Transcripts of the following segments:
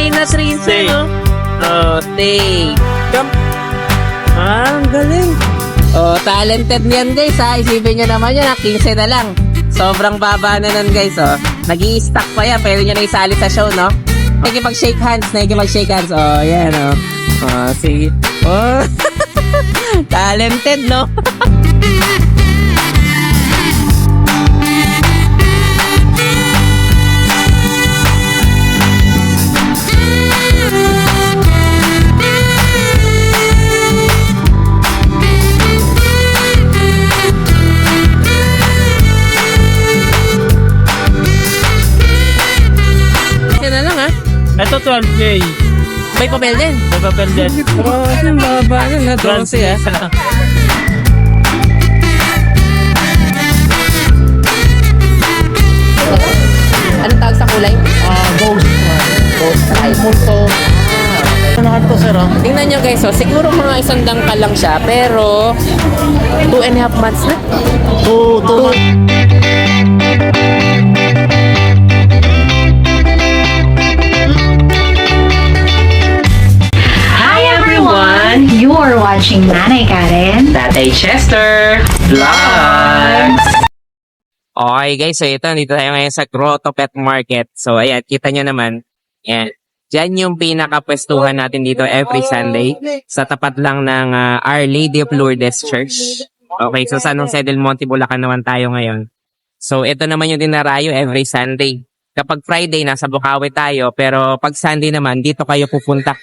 Stay na Trinse, Stay. no? Oh, stay. Jump. Ang galing. Oh, talented niyan guys ha. Isipin nyo naman yan, 15 na lang. Sobrang baba na nun guys, oh. Nag-i-stack pa yan. Pwede nyo na isali sa show, no? Nakikipag-shake hands. Oh, yan, oh. Oh, sige. Oh. Talented, no? Ito 12K. May papel din. May papel din. Oh, ang baba na 12 ah. Anong tawag sa kulay? Ghost. Ghost rice. Multo. Ano naman to, sir? Tingnan nyo guys, oh, siguro mga isang dangkal lang siya, pero 2.5 months na. Two. Hi everyone! You are watching Nanay Karen. Tatay Chester Vlogs! Okay guys, so ito, dito tayo ngayon sa Grotto Pet Market. So ayan, kita nyo naman. Yan. Diyan yung pinakapwestuhan natin dito every Sunday. Sa tapat lang ng Our Lady of Lourdes Church. Okay, so sa Jose del Monte, Bulacan naman tayo ngayon. So ito naman yung dinarayo every Sunday. Kapag Friday, nasa Bukawi tayo. Pero pag Sunday naman, dito kayo pupunta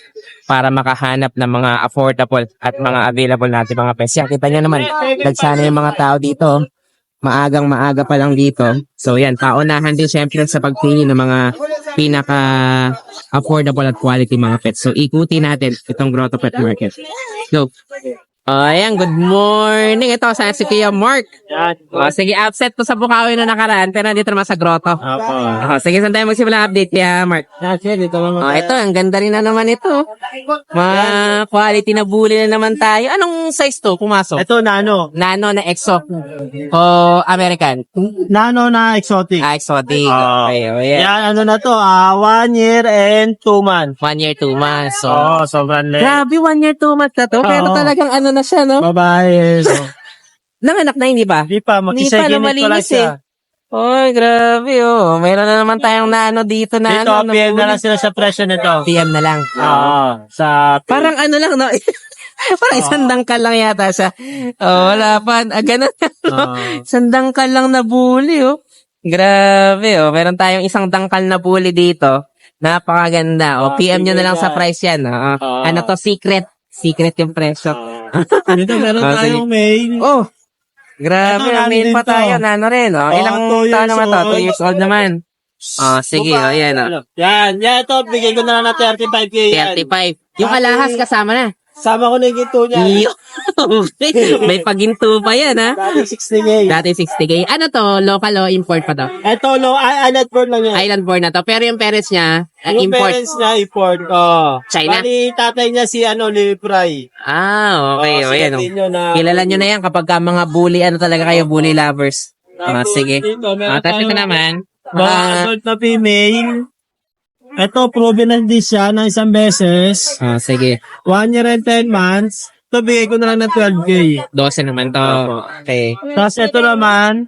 para makahanap ng mga affordable at mga available natin mga pets. Yan, kita nyo naman, nagsana yung mga tao dito. Maagang-maaga pa lang dito. So yan, paunahan din syempre sa pagpili ng mga pinaka-affordable at quality mga pets. So ikuti natin itong Grotto Pet Market. Go! Ayan, good morning. Ito, saan si Kuya Mark? Yan. Sige, upset to sa Bukawi na nakaraan, pero nandito naman sa Grotto. Apo. Sige, saan tayo magsimula update kaya Mark? Yan, sir. Dito naman. Ito, ang ganda rin na naman ito. Mga quality na bully na naman tayo. Anong size to pumasok? Ito, nano. Nano na EXO o American? Nano na exotic. Exotic. Ah. Okay, oh yeah. Yan, ano na to? 1 year and 2 months. 1 year, 2 months. So, Sobrang late. grabe, 1 year, 2 months na to. Pero Oo. talagang ano na siya, no? Babae. So, Nanganak na, hindi ba? Hindi pa, Hindi pa, makiseginit pa lang malinis siya. Oy, grabe, oh. Meron na naman tayong nano dito na Dito, ano. PM na lang sila sa presyo nito. PM na lang. Sa Parang ano lang, no? Parang isang dangkal lang yata siya. Oh, wala pa. Ganun. No? Isang dangkal lang na bully, oh. Grabe, oh. Meron tayong isang dangkal na bully dito. Napakaganda. Oh, PM nyo na lang sa price yan. Oh. Ano to? Secret. Secret yung presyo. dito meron Ah, tayong mail. Oh, grabe. Ito, May nanin pa to. tayo. Nano rin, oh. Ilang 2 taon naman to? years 2 years old naman. Oh, sige, oh. Yan, oh. Yan, ito, bigyan ko na lang na 35K yan. 35. Yung alahas kasama na. Sama ko na yung ginto niya. May paginto pa yan, ha? Dati 60K. Dati 60K. Ano to? Local o import pa to? Ito, island born lang yan. Island born na to. Pero yung parents niya, Yung import. parents niya, import. China? Bali, tatay niya si Lipray. Okay. O, yan. Oh. Kilala nyo na yan kapag ka mga bully, ano talaga kayo, bully lovers. Sige. Dito, meron Tapos ito tayong naman. mga adult na female. Ito, proven na din siya ng isang beses. Sige. 1 year and 10 months. Ito, bigay ko na lang ng 12K. 12 naman to. Okay. Tapos ito naman,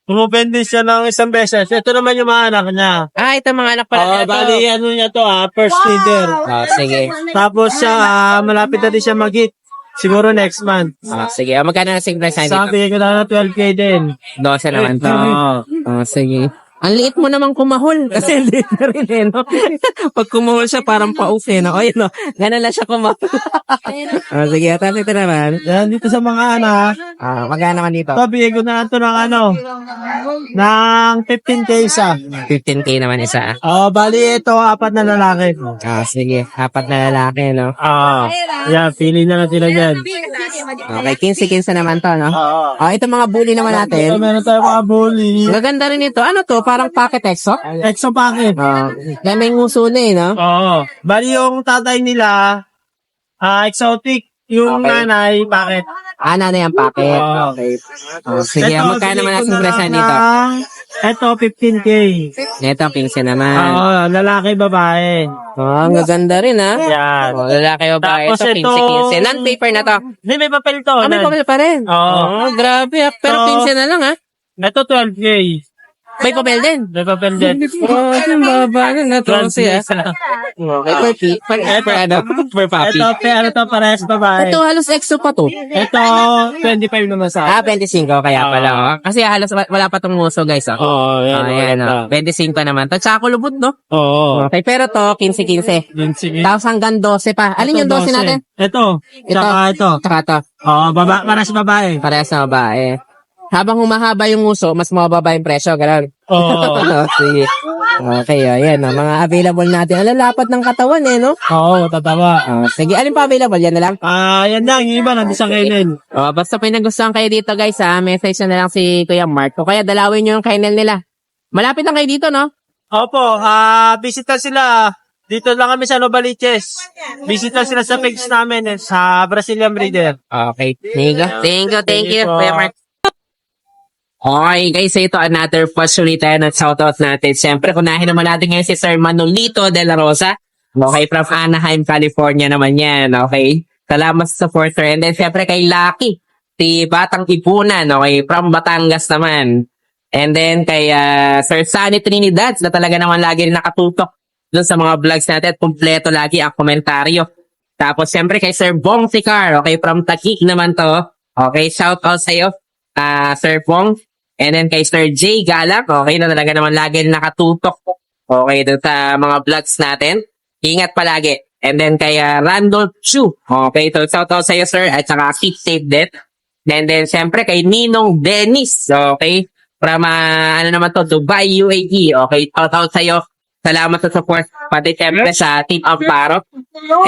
proven din siya ng isang beses. Ito naman yung mga anak niya. Ito mga anak pala nila to. Bali, ano niya to, first leader. Sige. Tapos siya, malapit na din siya mag-hit. Siguro next month. Sige. Magkano ang signal sign Sa dito? bigay ko na ng 12K din. 12 naman to. Sige. Ang liit mo naman kumahol. Kasi liit na rin eh, no? Pag kumahol siya, parang pa-off eh, no? O, yun, no? Ganun lang siya kumahol. Sige, tapos ito naman. Yan, dito sa mga anak. Magkano naman dito? Ito, bigay ko na ito ng ng 15K isa. 15K naman isa. Bali ito, 4 na lalaki. Sige. 4 na lalaki, no? Yan, pili na lang sila dyan. Okay, 15 naman to, no? Ito mga bully naman Ito, natin. meron tayo mga bully. Gaganda rin ito. Ano to? Parang pocket exo? Exo packet. Kaya may nguso na eh, no? Bali yung tatay nila, exotic. Yung Okay. nanay, bakit? Nanay ang packet. Oo. Okay. Sige, magkano naman ang presyo dito? Ito, 15K. Ito, 15 naman. Oo, lalaki, babae. Ang gaganda rin, ha? Yan. Lalaki o babae. Tapos Ito, ito, 15. Non-paper na to. Hindi, may papel to. May papel pa rin. Oo. Grabe, ha? Pero So, 15 na lang, ha? Ito, 12K. May papel din. May papel din. Ang baba na to. 12K. Okay, per ano? Per puppy. Ito, to, parehas babae. Ito, halos exo pa to. Ito, 25 naman sa 25 kaya pala. Oh. Kasi halos wala pa tong muso, guys. Oh. Oo, yan. Ayan, oh. 25 naman to. Tsaka kulubot, no? Oo. Okay, pero to, 15-15. Yun, sige. Tapos hanggang 12 pa. Alin yung 12 natin? Ito. Tsaka ito. Tsaka to. Oo, parehas babae. Parehas na babae. Habang humahaba yung uso, mas mababa yung presyo, gano'n. Oo. Sige. Okay, ayan. Mga available natin. Ang lalapat ng katawan, no? Oo, tatawa. Sige, alin pa available? Yan na lang. Yan lang, yung iba nandun sa kennel. Basta pinagustuhan kayo dito, guys, message na lang si Kuya Mark. O kaya dalawin nyo yung kennel nila. Malapit lang kayo dito, no? Opo, bisita sila. Dito lang kami sa Novaliches. Bisita sila sa page namin sa Brazilian Breeder. Okay. Thank you, Kuya Mark. Okay, guys, ito another question ulit tayo ng shoutout natin. Siyempre, kunahin naman natin ngayon si Sir Manolito de la Rosa. Okay, from Anaheim, California naman yan. Okay, salamat sa supporter. And then, siyempre, kay Lucky, si Batang Ipunan. Okay, from Batangas naman. And then, kay Sir Sunny Trinidad, na talaga naman lagi rin nakatutok dun sa mga vlogs natin. At kumpleto lagi ang komentaryo. Tapos, siyempre, kay Sir Bong Sicar. Okay, from Taguig naman to. Okay, shoutout sa'yo, Sir Bong. And then kay Sir J. Galak, okay, na talaga naman lagi nakatutok, okay, dun sa mga vlogs natin. Ingat palagi. And then kay Randolph Chu, okay, so shout out sa'yo, sir, at saka keep safe din. And then, siyempre, kay Ninong Dennis, okay, from, ano naman to, Dubai, UAE, okay, shout out sa'yo. Salamat sa support, pati siyempre sa Team Amparo.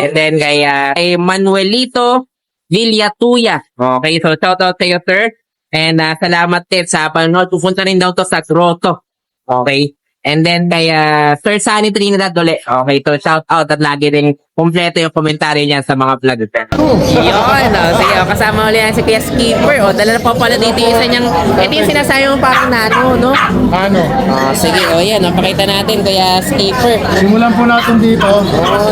And then kay Manuelito Villatuya, okay, so shout out sa'yo, sir. And salamat din sa panonood. Pupunta rin daw to sa Grotto. Okay? And then kay Sir Sunny Trinidad ulit. Okay, to shout out at lagi rin kumpleto yung komentaryo niya sa mga vlog. Yun, sige, kasama ulit yan si Kuya Skipper. Dala na po pala dito yung isa niyang, ito yung sinasabi mo parang nano, no? Ano? Sige, yan, pakita natin Kuya Skipper. Simulan po natin dito.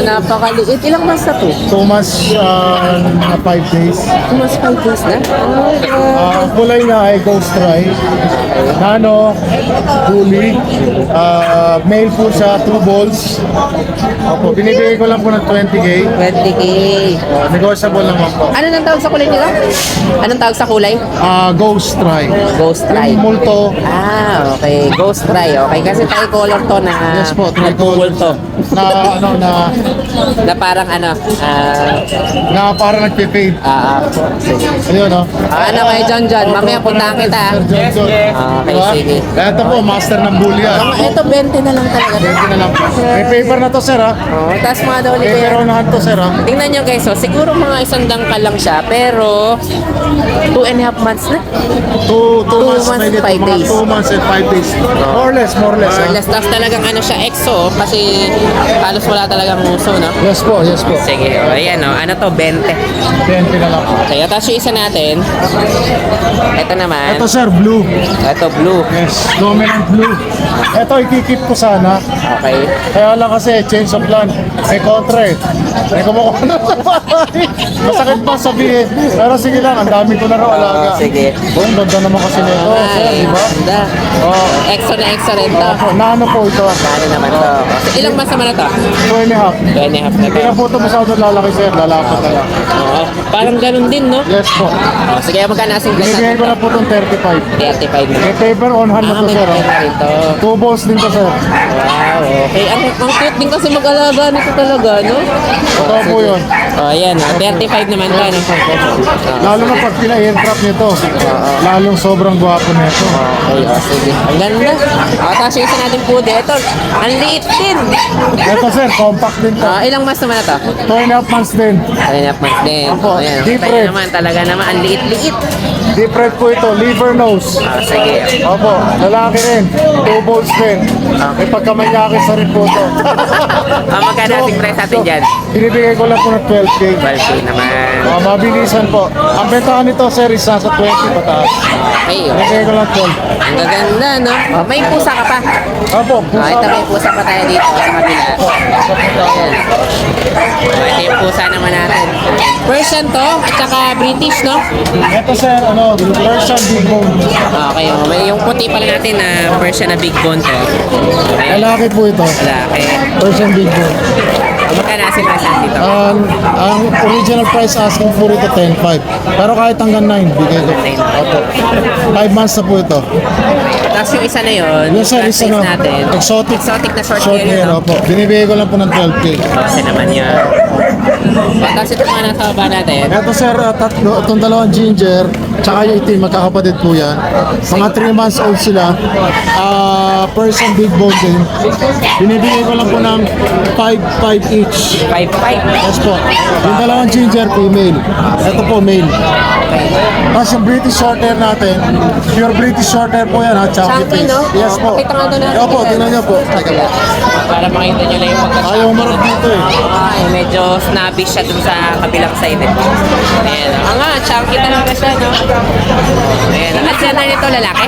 Napakaliit. Ilang months na to? 2 months, 5 days. Mas 5 days na? Ang kulay na ay Ghost Try. Nano, Bully. Male po siya, 2 balls. Opo, binibigay ko lang po ng 20K. 20K. Negotiable naman po. Ano nang tawag sa kulay nila? Anong tawag sa kulay? Ghost Try. Ghost Try. Yung multo. Okay. Ghost Try. Okay. Kasi tricolor to na Yes po, tricolor. multo. Na parang ano, Na parang nagpe-fade. sige. Ayun, no? Ano kayo, John? Mamaya puntahan kita. Sir Johnson. Okay, Diba? sige. Ito po, master ng bully yan. Ito, 20 na lang talaga. 20 na lang. May paper na to, sir, ha? Tapos mga daw ni Paper Kuya. unahan to, sir, ha? Tingnan nyo guys, siguro mga 1 dangkal lang siya, pero 2.5 months na. 2 months, months, maybe 5 mga days. 2 months and 5 days. More or less, Or ha? less, tapos talagang ano siya, EXO, kasi halos wala talagang uso, no? Yes po, yes po. Sige, ayan, no? Ano to, 20. 20 na lang po. Okay, tapos yung isa natin, ito naman, Ito, sir, blue. ito blue. Yes, dominant blue. Ito, ikikip ko sana. Okay. Kaya lang kasi, change of plan. May kontra eh. May kumukuha na sa bahay. Masakit pa sabihin. Pero sige lang, ang dami ko na raw alaga. Sige. Oh, ang ganda naman kasi nito, sir, Ay, di ba? ganda. Oh, EXO na EXO rin to. nano po ito. Ano naman to? Ilang months naman na to? 2.5. 2.5 na Hindi to. na po ito masyado lalaki, sir. Lalapat na lang. Oo. Parang ganun din, no? Yes po. Sige, magkano asing glass Binigay ko natin? na po itong 35. 35 na. May paper on hand na to, May sir. paper rin to. 2 balls din to, sir. Wow, okay. Ang cute din kasi mag-alaga nito talaga, no? Totoo po yun. Ayan, 35 naman to, no? Lalo na pag pina-aircraft nito. Lalong sobrang gwapo nito. Okay, sige. Ang ganda. Tapos yung isa natin po dito. Ang liit din. Ito, sir, compact din to. Ilang months naman na to? 2.5 months din. 2.5 months din. Opo, Ayan, deep tayo red. naman, talaga naman, ang liit-liit. Deep red po ito, liver nose. Sige. Opo, lalaki rin. 2 balls din. May pagkamanyakis na rin po ito. Magkano asing price natin dyan? Binibigay ko lang po ng 12K. 12K naman. Mabilisan po. Ang bentahan nito, sir, is nasa 20 pataas. Okay, oh. Binibigay ko lang 12. Ang gaganda, no? Oh, may pusa ka pa. Opo, Ito may pusa pa tayo dito sa kabila. Ayan. Ito yung pusa naman natin. Persian to, at saka British, no? Ito, sir, Persian Big Bone. Okay, oh. May yung puti pala natin na Persian na big bone to. Ayan. Lalaki po ito. Laki. Persian Big Bone. Magkano kasi present dito? Ang original price asking for ito 10.5. Pero kahit hanggang 9, bigay ko. Opo. 5 months na po ito. Tapos yung isa na yun, Yes, sir, isa na. natin. Exotic. Exotic na short Short hair, hair, no? opo. Binibigay ko lang po ng 12K. Kasi naman yan. Tapos ito mga nasa baba natin. Ito, sir, itong dalawang ginger, tsaka yung itim, magkakapatid po yan. Mga 3 months old sila. Persian Big Bone din. Binibigay ko lang po ng 5.5 each. 5'5". Yes po. Yung dalawang ginger, female. Ito po, male. Tapos yung British Shorthair natin, pure British Shorthair po yan, ha? Chunky Chunky, face. no? Yes po. Pakita nga doon natin. Opo, tingnan nyo po. Teka po. Para makita nyo lang yung pagkasama. Ayaw marap dito eh. Ay, medyo snobbish siya dun sa kabilang side. Ayan. Nga, chunky talaga siya, no? Ayan. Ang asya na nito, lalaki?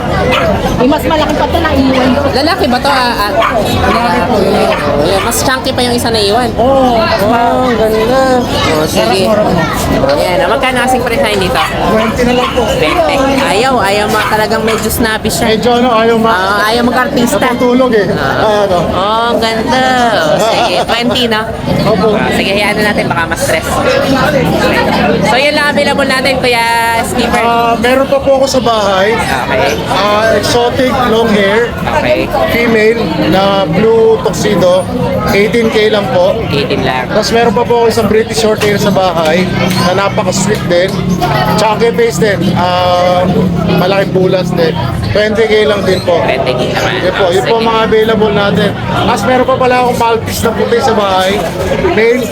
Mas malaki pa ito na iwan. Lalaki ba to? Lalaki po. Mas chunky pa yung isa na iwan. Oo. Oh, ganda. Oh, sige. Ayan. Magkano kasing presyo dito? 20 na lang po. 20. Ayaw talagang medyo snobbish siya. Medyo ayaw Ayaw mag-artista. natutulog eh. Oh, ang ganda. Sige, 20 na. Opo. Sige, hayaan na natin, baka ma-stress. So, yun lang available natin, Kuya Skipper. Meron pa po ako sa bahay. Okay. Exotic long hair, Okay. female na blue tuxedo. 18K lang po. 18 lang. Tapos meron pa po ako isang British short hair sa bahay na napaka-sweet din. Chunky face din. Malaking bulas din. 20K lang din po. 20K naman. Yun po, yun po Sige. mga available natin. Tapos meron pa pala akong Maltese na puti sa bahay. Male,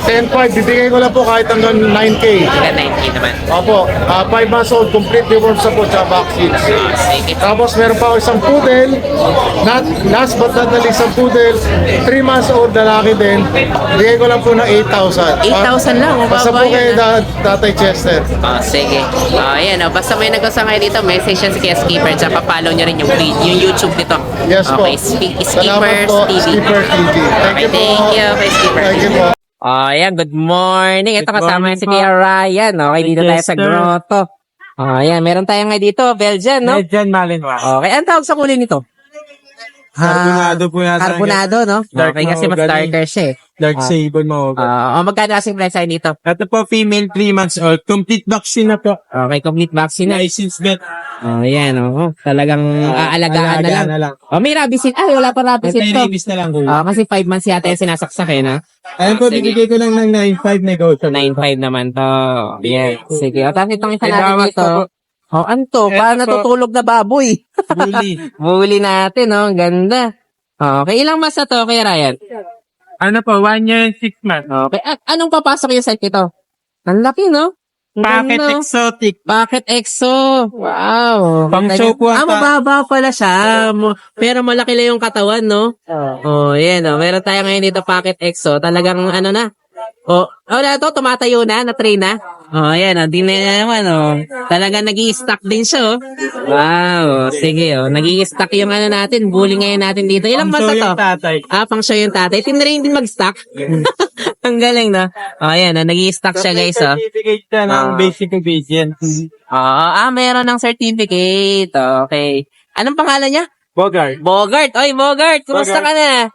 10.5. Bibigay ko lang po kahit hanggang 9K. Hanggang 19 naman. Opo, 5 months old, complete deworm sa po sa vaccines. Sige. Tapos meron pa ako isang poodle, last but not the least, isang poodle, 3 months old, lalaki din. Bigay ko lang po ng 8,000. 8,000 lang, mababa Basta po yun, kayo ah. Tatay Chester. Sige. Ayan, basta may nagkasa kayo dito, message yan si Kuya Skipper. Tsaka pa-follow nyo rin yung YouTube nito. Yes po. Okay, Salamat Skippers po, TV. Skipper TV. Thank you po. Thank you, Kuya Skipper. Thank you po. Ayan, good morning. Ito Good kasama morning si po. Kuya Ryan. Okay, dito tayo sa Yes, sir. grotto. Ayan, meron tayo nga dito, Belgian, no? Medjan Malinois. Okay, ang tawag sa kulay nito? Carbonado po yata. Carbonado, no? Dark Okay, kasi mas mahogany. darker siya eh. Dark sable mo. Magkano kasing price tayo dito? Ito po, female 3 months old. Complete vaccine na po. Okay, complete vaccine na. License vet. Ayan, Talagang aalagaan na lang. May rabicin. Ay, wala pa rabicin to. Anti-rabies na lang po. Kasi 5 months yata yung sinasaksak eh, no? Ayun po, bibigay ko lang ng 9.5 negosyo. 9.5 naman to. Yes. Sige. Tapos itong isa natin Salamat dito. po. Anto, Eto paano po. natutulog na baboy? Bully. Buli natin, Ang ganda. Okay, ilang mas na to, Kuya Ryan? Ano po, 1 year and 6 months. Okay, anong papasok yung set nito? Ang laki, no? Ang Packet ganda. exotic. Bakit EXO? Wow. Pang show po ata. Mababa pala siya. Pero malaki lang yung katawan, no? Yan, Meron tayo ngayon dito, Packet EXO. Talagang, na. Na to, tumatayo na, na-train na. Yan, di na naman, Talagang nag-i-stock din siya, Wow. Sige, nag-i-stock yung natin. Bully ngayon natin dito. Ilang Pang months show na to? yung tatay. Pang show yung tatay. Tinrain din mag-stock. Ang galing, no? Yan, nag-i-stock siya, guys, Certificate siya ng basic obedience. Meron ng certificate. Okay. Anong pangalan niya? Bogart. Bogart. Oy, Bogart. Kumusta ka na?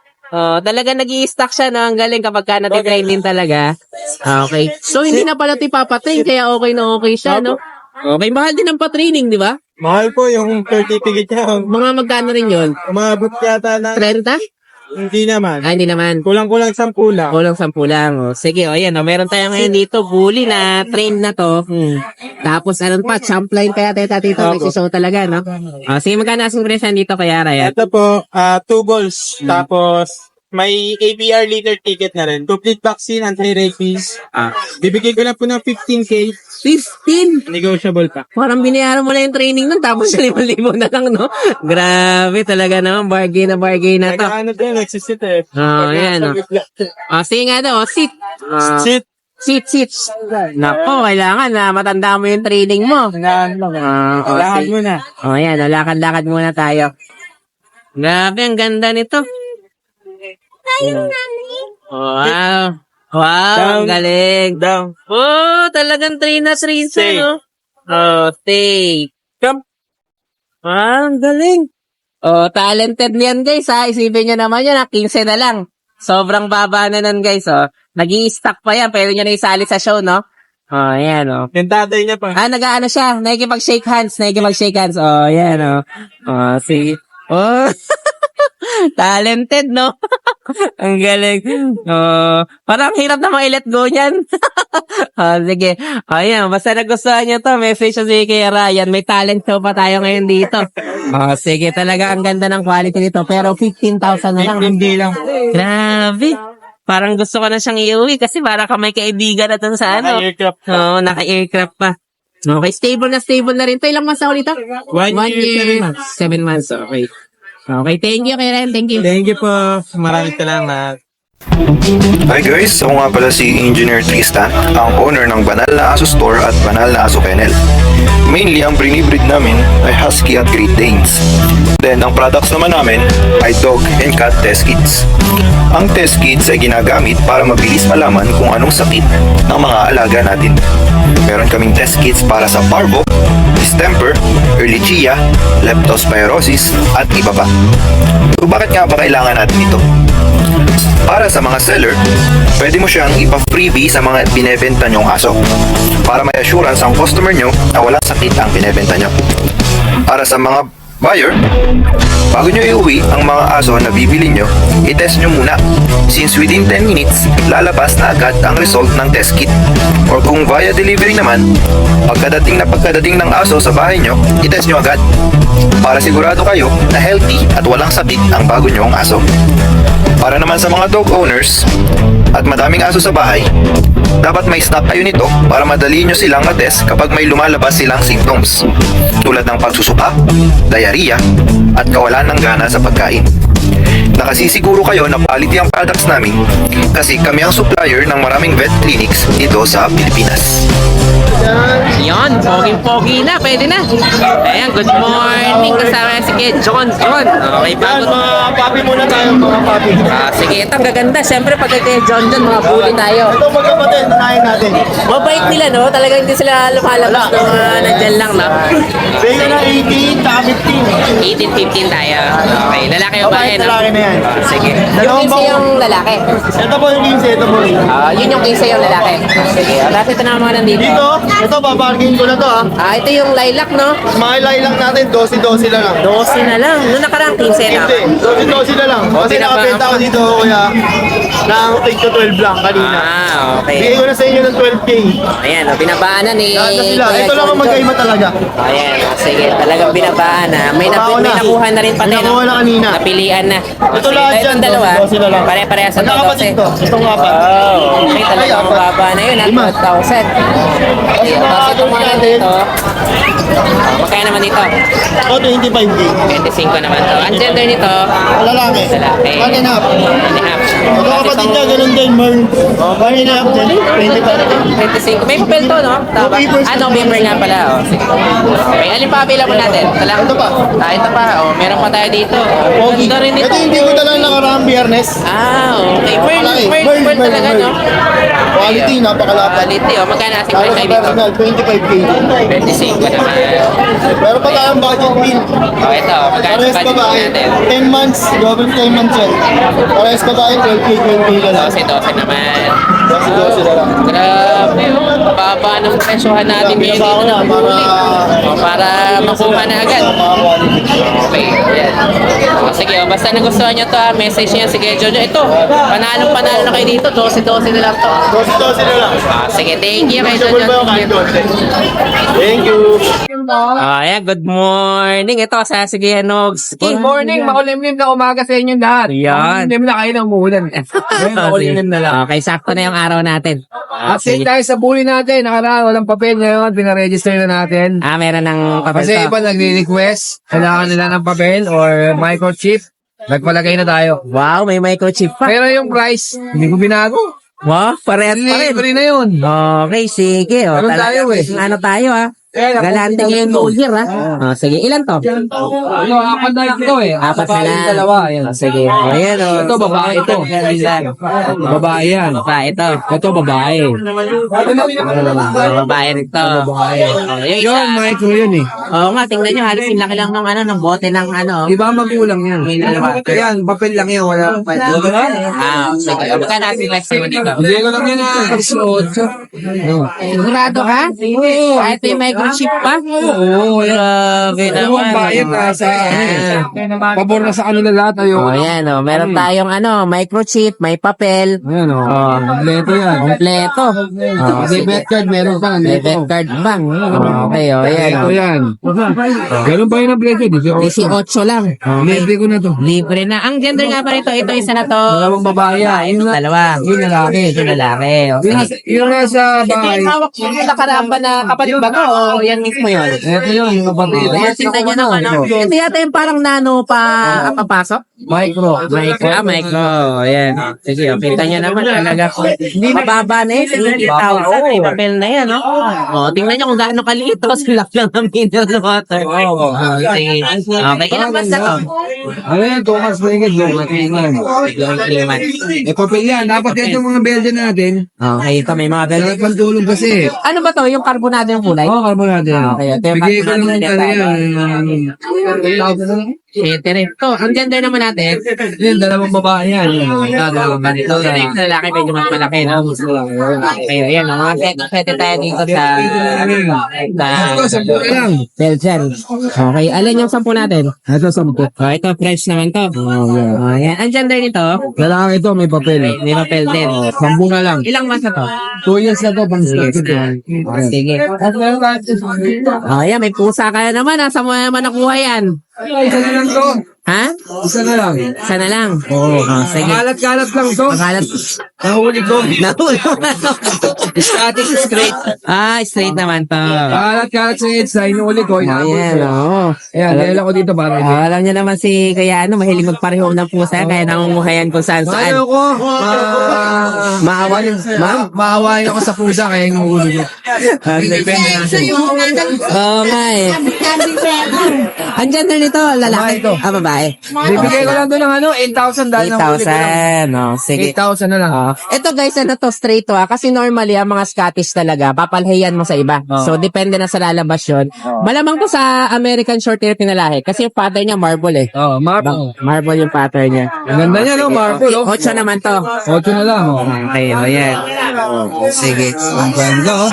Talaga nag-i-stock siya, no? Ang galing kapag ka natitrain din talaga. Okay. So, hindi na pala ito ipapatrain, kaya okay na okay siya, no? Okay, mahal din ang pa-training, di ba? Mahal po yung certificate niya. Mga magkano rin yun? Umabot yata na. 30? Hindi naman. Hindi naman. Kulang-kulang 10 lang. Kulang 10 lang. Sige, ayan, meron tayo ngayon dito, bully na train na to. Tapos, champ line kaya tayo dito, nagsishow talaga, no? Sige, magkano asing presyan dito kaya, Ryan? Ito po, 2 balls. Tapos, May ABR leader ticket na rin. Complete vaccine, anti-rabies. Bibigay ko lang po ng 15K. 15! Negotiable pa. Parang binayaran mo na yung training nun, tapos 5,000 na lang, no? Grabe talaga naman, bargain na to. Nag-ano din, nagsisit eh. Yan, no? Sige nga daw, sit. Sit. Sit. Nako, kailangan na matanda mo yung training mo. Lakad mo na. Yan, lakad-lakad muna tayo. Grabe, ang ganda nito. Wow. Wow, Down. galing. Down. Oh, talagang 3 na 3 Stay. no? Stay. Come. Ang galing. Talented niyan guys ha. Isipin nyo naman yan, 15 na lang. Sobrang baba na nun guys, Nag-i-stack pa yan, pwede nyo na isali sa show, no? Yan, Yung tatay niya pa. nag-aano siya, nakikipag-shake hands. Yan, see. Talented, no? Ang galing. Parang hirap na i-let go niyan. Sige. Ayan, basta nagustuhan nyo to, message nyo si kay Ryan. May talent show pa tayo ngayon dito. Sige, talaga ang ganda ng quality nito. Pero 15,000 na lang. Hindi lang. Grabe. Parang gusto ko na siyang iuwi kasi para ka may kaibigan na dun sa ano. Naka-aircraft pa. Naka-aircraft pa. Okay, stable na rin. Ito ilang months ako dito? 1 year, 7 7 months. months. Okay. Okay, thank you, Karen. Thank you. Thank you po. Maraming salamat. Hi guys, ako nga pala si Engineer Tristan, ang owner ng Banal na Aso Store at Banal na Aso Kennel. Mainly, ang brinibreed namin ay Husky at Great Danes. Then, ang products naman namin ay Dog and Cat Test Kits. Ang test kits ay ginagamit para mabilis malaman kung anong sakit ng mga alaga natin. Meron kaming test kits para sa parvo, distemper, ehrlichia, leptospirosis, at iba pa. So, bakit nga ba kailangan natin ito? Para sa mga seller, pwede mo siyang ipa-freebie sa mga binebenta nyong aso para may assurance ang customer nyo na walang sakit ang binebenta nyo. Para sa mga buyer, bago nyo iuwi ang mga aso na bibili nyo, i-test nyo muna. Since within 10 minutes, lalabas na agad ang result ng test kit. Or kung via delivery naman, pagkadating ng aso sa bahay nyo, i-test nyo agad. Para sigurado kayo na healthy at walang sakit ang bago nyong aso. Para naman sa mga dog owners at madaming aso sa bahay, dapat may stock kayo nito para madali nyo silang matest kapag may lumalabas silang symptoms tulad ng pagsusuka, diarrhea, at kawalan ng gana sa pagkain. Nakasisiguro kayo na quality ang products namin kasi kami ang supplier ng maraming vet clinics dito sa Pilipinas. Yon, pogi-pogi na, pwede na. Ayan, good morning. Kasama si Kid John. Okay, Yan, pagod. mga papi muna tayo, mga papi. Sige, ito ang gaganda. Siyempre, pag kay John, mga bully tayo. Ito magkapatid, unahin natin. Mabait nila, no? Talagang hindi sila lumalabas ng nandyan lang, no? Bigyan na 18, tsaka 15. 18-15 tayo. Okay, lalaki o babae, no? Lalaki na yan. Sige. Yung Dalawang 15 yung lalaki. Ito po yung 15, ito po yung. Yun yung 15 yung lalaki. Sige. Tapos ito na mga nandito. Dito, ito babargin ko na to Ito yung lilac, no? Mga lang natin, 12 na lang. 12 na lang. Noong nakarang 15 na. 12 na lang. Kasi pinaba- nakabenta ko dito, kuya, ng 8 to 12 lang kanina. Okay. Bigay ko na sa inyo ng 12K. Ayan, binabaan na ni Lahat na sila. Kuya Ito lang ang John. magkaiba talaga. Ayan, sige. Talagang binabaan na. May nakuha na rin pati. May nakuha na kanina. Napilian na. Ito Sige, lahat itong dyan, dalawa. 12 na lang. Pare-parehas sa Magkakapatid 12. to. Itong apat. Okay, talagang apat. mababa na yun. Lima. 12,000. Okay, tapos itong mga dito. Magkaya naman dito? O, 25K. 25 naman to. Ang gender nito, Lalaki. lalaki. 1.5. 1.5. Ito kapatid niya, ganun din, Merl. 1.5 din. 25. 25. May papel to, no? Tama. November nga pala. Sige. Okay, alin pa available natin? Ito pa. Ito pa. Meron pa tayo dito. Pogi. Ganda rin ito. Ito hindi ko talagang nakaraang biyernes. Okay. Malaki. Pearl talaga, no? Quality, napakalapad. Quality, Magkano asking Lalo price sa tayo dito? personal, 25K. 25 naman. Pero pa tayong budget bill. Ito. Magkano Parehas budget babae. natin? 10 months, government 10 months yan. Parehas babae, 12K, 12K na lang. 12 naman. 12 na lang. Grabe, baba ng presyohan natin ngayon Pinasa ko dito na ng bully. Para makuha na agad. Mga quality. Okay, yan. Sige, basta nagustuhan nyo to, message nyo. Sige, Jojo, ito. Panalo na kayo dito. 12 na lang to. 12 na lang. Sige, thank you kay Negotiable Jojo. ba yung kahit 12? Thank you. Ayan, good morning. Ito, sa sige, Nogs. Good morning, makulimlim na umaga sa inyo lahat. Yan. Makulimlim na kayo ng umulan. Ngayon, makulimlim na lang. Okay, sakto na yung araw natin. Update tayo sa bully natin. Nakaraan, walang papel ngayon. Pinaregister na natin. Meron ng papel Kasi to. iba nagre-request. Kailangan nila ng papel or microchip. Nagpalagay na tayo. Wow, may microchip pa. Pero yung price, hindi ko binago. Wow, parehas pa rin. Libre na yun. Okay, sige. O, Ganun tayo eh. Ano tayo, ha? Galante ngayon New Year, ha? Sige, ilan to? Ano, apat na lang ito eh. Apat na Babae, lang. dalawa. Ayan. Sige. Ayan, o. Ito, babae ito. Babae yan. Babae ito. Ito, babae. Babae rito. Babae. Yung isa. Yun, micro yun eh. Oo nga, tingnan nyo. Halos yung laki lang ng bote ng ano. Iba magulang yan. Yan, papel lang yan. Wala pa. Sige. Baka natin last time dito. Hindi ko lang yan ah. 18. Sigurado ka? Kahit may microchip pa? Oo. Grabe naman. Bayad na sa pabor na sa kanila lahat. Oh, yan o. Meron tayong microchip, may papel. Ayan o. Kompleto yan. Kompleto. Oh, May bet card meron pa. may bet card bang. Okay, o. Yan Ito o. yan. Meron pa yun ang bet card. 18 lang. Libre ko na to. Libre na. Ang gender nga pa rito, ito isa na to. Dalawang babae yan. Ito dalawa. Yung lalaki. Ito lalaki. Okay. Yung nasa Ito bahay. yung hawak mo. Nakaraan ba na kapatid ba to? O yan mismo yun? Ito yun. Yung kapatid. Ayan, tingnan nyo naman. Ito yata yung parang nano pa papasok. Micro. Micro. Ayan. Sige, pinta nyo naman talaga. Mababa na yun. 80,000. May papel na yan, no? O, tingnan nyo kung gaano kaliit to. Sulak lang ng mineral water. Sige. Okay, ilang months na to? Ano yan? 2 months na higit. 2 months na higit. 3 months. Eh, papel yan. Dapat yan yung mga Belgian natin. Okay, ito may mga Dapat pantulong kasi. Ano ba to? Yung carbonado yung kulay? Oo, karbo natin. Okay, ito yung Bigay ko carbonado naman yung ano yan. Ito rin. Ito, ang gender naman natin. Yan, dalawang babae yan. Dalawang ganito. Ito yung lalaki, medyo mas malaki, no? Okay, ayan, mga pwede tayo dito sa Ito, 10 na lang. Belgian. Okay, alin yung 10 natin? Ito, 10. Oh, ito, French naman to. Oh, ayan. Ang gender nito, Lalaki ito, may papel. may papel din. 10 na lang. Ilang months na to? 2 years na to, pang start. Sige. Oh, ayan, may pusa ka na naman. Saan mo naman nakuha yan? Isa na lang to. Ha? Isa na lang. Sana lang. Oo. Sige. Kalat-kalat lang to. Pakalat. Nahuli ko. Nahulog na to. Static straight. Straight naman to. Kalat-kalat sa EDSA, inuuli ko. Ayan, oo. Ayan, dahil ako dito para hindi. Alam niyo naman si Kaya mahilig magpareho ng pusa, kaya nangunguhayan kung saan saan. Ano ko? Maawa yung, ma'am? Maawain ako sa pusa kaya inuuli ko. Depende natin. Oo nga eh. Ang gender nito, lalaki. Babae to. Babae. Bibigay ko lang doon ng 8,000 dahil nahuli ko lang. 8,000. No, sige. 8,000 na lang. Ito guys, ano to, straight to kasi normally ang mga Scottish talaga, papalhayan mo sa iba. So, depende na sa lalabas yun. Malamang ko sa American Shorthair pinalahi kasi yung pattern niya marble eh. Oh, marble. Marble yung pattern niya. Ang ganda niya, no? Marble, oh. 8 naman to. 8 na lang, oh. Okay, o yan. Sige. Ang ganda, oh.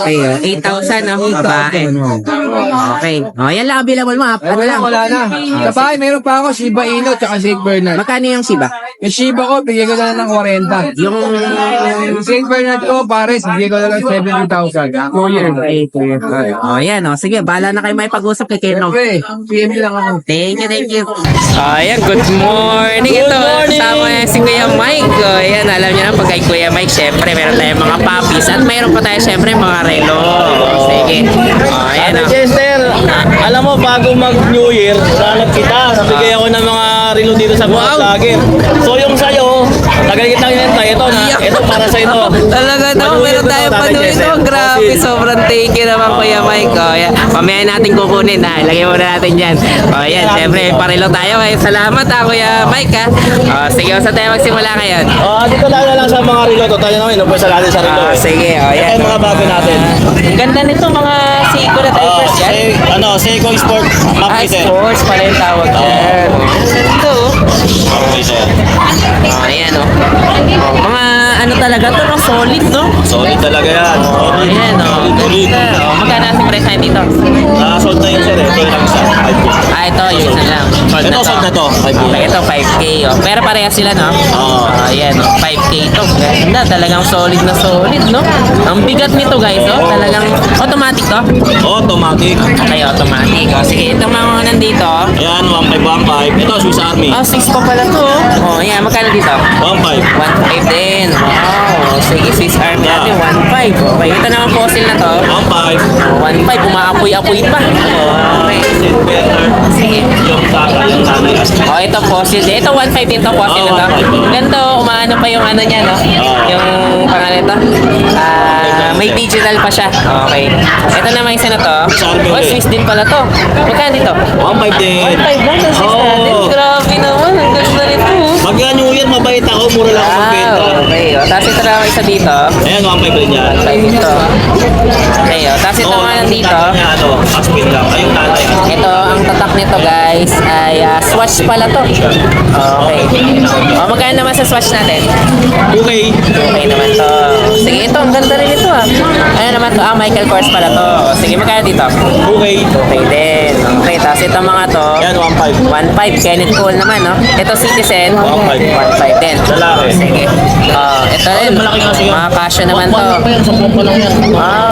Okay, 8,000 no? Babae. Okay. O, yan lang available mo. Ano lang? Wala na. Sa bahay, meron pa ako Shiba Inu tsaka St. Bernard. Magkano yung Shiba? Yung Shiba ko, bigay ko na lang ng 40. Yung Yung St. Bernard ko, pares, bigay ko na lang 70,000. 2 years. O, yan o. Sige, bahala na kayo may pag-usap kay Keno. Okay, PM lang ako. Thank you, thank you. Ayan, good morning. Ito, kasama niya si Kuya Mike. O, ayan, alam niyo na, pag kay Kuya Mike, syempre, meron tayong mga puppies. At mayroon pa tayo, syempre, mga relo. O, sige. O, ayan o. Chester, alam mo, bago mag-New Year, nahanap kita. Nabigay ako ng mga relo dito sa mga vlogger. So yung sa'yo, tagal kitang yun ito na. Ito para sa ito. Talaga no, meron tayong panuwi ito. Grabe, sobrang thank you naman Kuya Mike. O, ayan. Pamaya natin kukunin ha. Ilagay muna natin dyan. O, ayan, syempre, parilo tayo. Ay, salamat ha, Kuya Mike ha. O, sige, saan tayo magsimula ngayon? Dito lang sa mga relo to. Tayo naman, inumpisa natin sa relo. Sige, o, Ito ayan. yung mga bago natin. Ang ganda nito, mga Seiko na diapers yan. Seiko Sport Updated. Sports pala yung tawag yan. Ang ganda oh. Updated. Ayan oh. Mga ano talaga to, no? Solid, no? Solid talaga yan. Ayan, oh. Ganda. Oh, magkano ang presyo dito? Sold na yun sir eh. Ito yung isa. 5K. Ah, ito, yung isa lang. Sold Ito, sold na to. 5K. Okay, ito 5K, oh. Pero parehas sila, no? Oo. Ayan, oh. 5K ito. Ganda, talagang solid na solid, no? Ang bigat nito, guys, oh. Talagang automatic to. Automatic. Okay, automatic. Oh, sige, itong mga nandito. Ayan, 1515. Ito, Swiss Army. Oh, 6 pa pala to. Oh, ayan, magkano dito? 15. 1.5 din. Wow. Sige, Swiss Army natin, 1.5. Okay, ito naman fossil na to. 15. 1.5, umaapoy-apoy pa. Okay. Sige. Yung saka, yung nanay. Oh, ito fossil din. Ito 1.5 din to, fossil na to. 1.5. Ganito, umaano pa yung ano niya, no? Yung pangalan ito. May digital pa siya. Okay. Ito naman isa na to. Oh, Swiss din pala to. Magkano dito? 1.5 din. 1.5 lang sa Swiss natin. Grabe naman. Ang ganda nito. Pagka New Year, mabait ako. Mura lang ako magbenta. Okay. Oh. Tapos ito naman isa dito. Ayan, 1.5 din yan. 1.5 dito. Okay. Oh. Tapos ito naman dito. Ano, aspin lang. Ayun, nanay. Ito, ang tatak nito guys ay swatch pala to. Okay. O, magkano naman sa swatch natin? Okay. Okay naman to. Sige, ito, ang ganda rin ito ah. Ano naman to? Michael Kors pala to. O, sige, magkano dito? Okay. Okay din. Okay, tapos ito mga to. Ayan, 1.5. 1.5, Kenneth Cole naman, no? Ito, Citizen. 1.5. 1.5 din. Lalaki. Sige. Ito rin. malaki kasi yun. Mga casio naman to. yan, sa pa lang yan.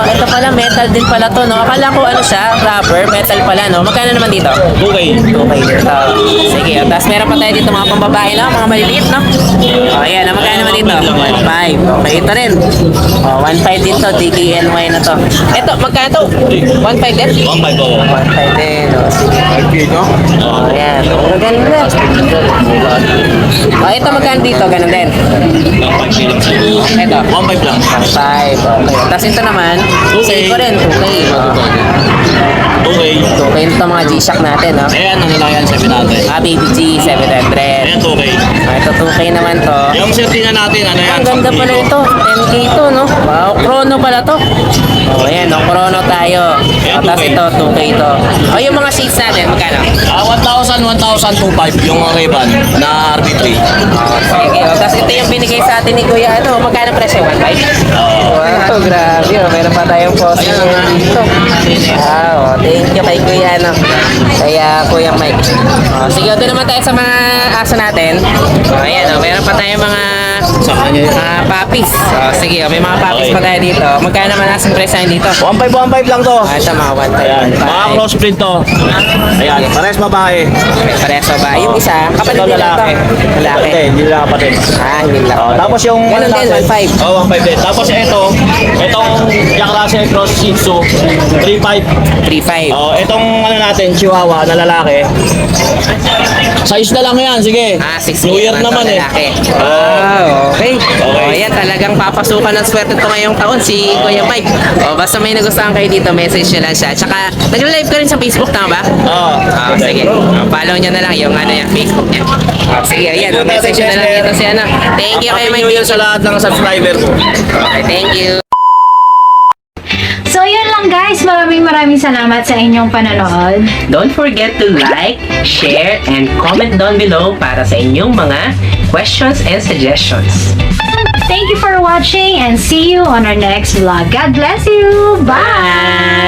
Ito pala, metal din pala to, no? Akala ko ano siya, rubber, metal pala, no? Magkano naman dito? Okay. Okay dito. Sige, tapos meron pa tayo dito mga pambabae lang, mga maliliit, no? O, ayan, magkano naman dito? 1.5. Okay, ito rin. O, 1.5 din to, DKNY na to. Ito, magkano to? 1.5 din? 1.5 ako. 1.5 din, o, sige. O, ayan. Ang ganda. O, ito magkano dito? Ganun din. 1.5 Ito. 1.5 lang. 1.5. Okay. Tapos ito naman, save ko rin. Okay. Okay. Okay, ito mga G-Shock natin, no? Ayan, ano lang yan, 700. Baby G, 700. Ayan, 2K. Ito 2K naman to. Yung safety na natin, ano yan? Ang ganda pala 10,000. ito. 10K to, no? Wow, chrono pala to. Oh, ayan, no? Chrono tayo. Ayan, Tapos 2K. ito, 2K to. O, yung mga shades natin, magkano? 1,000, 1,025 yung Ray-Ban na RB3. Sige, o. Tapos ito yung binigay sa atin ni Kuya, ano? Magkano presyo? 1.5? Wow, grabe. O, meron pa tayong fossil dito. Wow, thank you kay Kuya, ano? Kaya Kuya Mike. O, sige, doon naman tayo sa mga aso natin. O, ayan, o. Meron pa tayong mga Sa kanya yun. puppies. O, sige, o. May mga puppies pa tayo dito. Magkano naman asong presyo dito? 1.5 lang to. Ito mga 1.5. Ayan, mga crossbreed to. Ayan, pares babae. Pareso ba? Yung isa, kapatid Ito nila to. lalaki. Lalaki. Hindi nila kapatid. Hindi lang. Tapos yung Ganun din, 1.5. 1.5 din. Tapos itong Jack Russell Cross Shih Tzu, 3.5. 3.5. Itong ano natin, Chihuahua na lalaki. Size na lang yan, sige. 6 New Year naman eh. Okay. Okay. O, ayan, talagang papasukan ng swerte ito ngayong taon si Kuya Mike. O, basta may nagustuhan kayo dito, message nyo lang siya. Tsaka, nag-live ka rin sa Facebook, tama ba? Sige. Follow nyo na lang yung ano yan, Facebook niya. Sige, ayan, message nyo na lang dito si ano. Thank you kay Happy Mike. New Year sa lahat ng subscriber ko. Okay, thank you. So yun lang guys, maraming salamat sa inyong panonood. Don't forget to like, share, and comment down below para sa inyong mga questions and suggestions. Thank you for watching and see you on our next vlog. God bless you. Bye!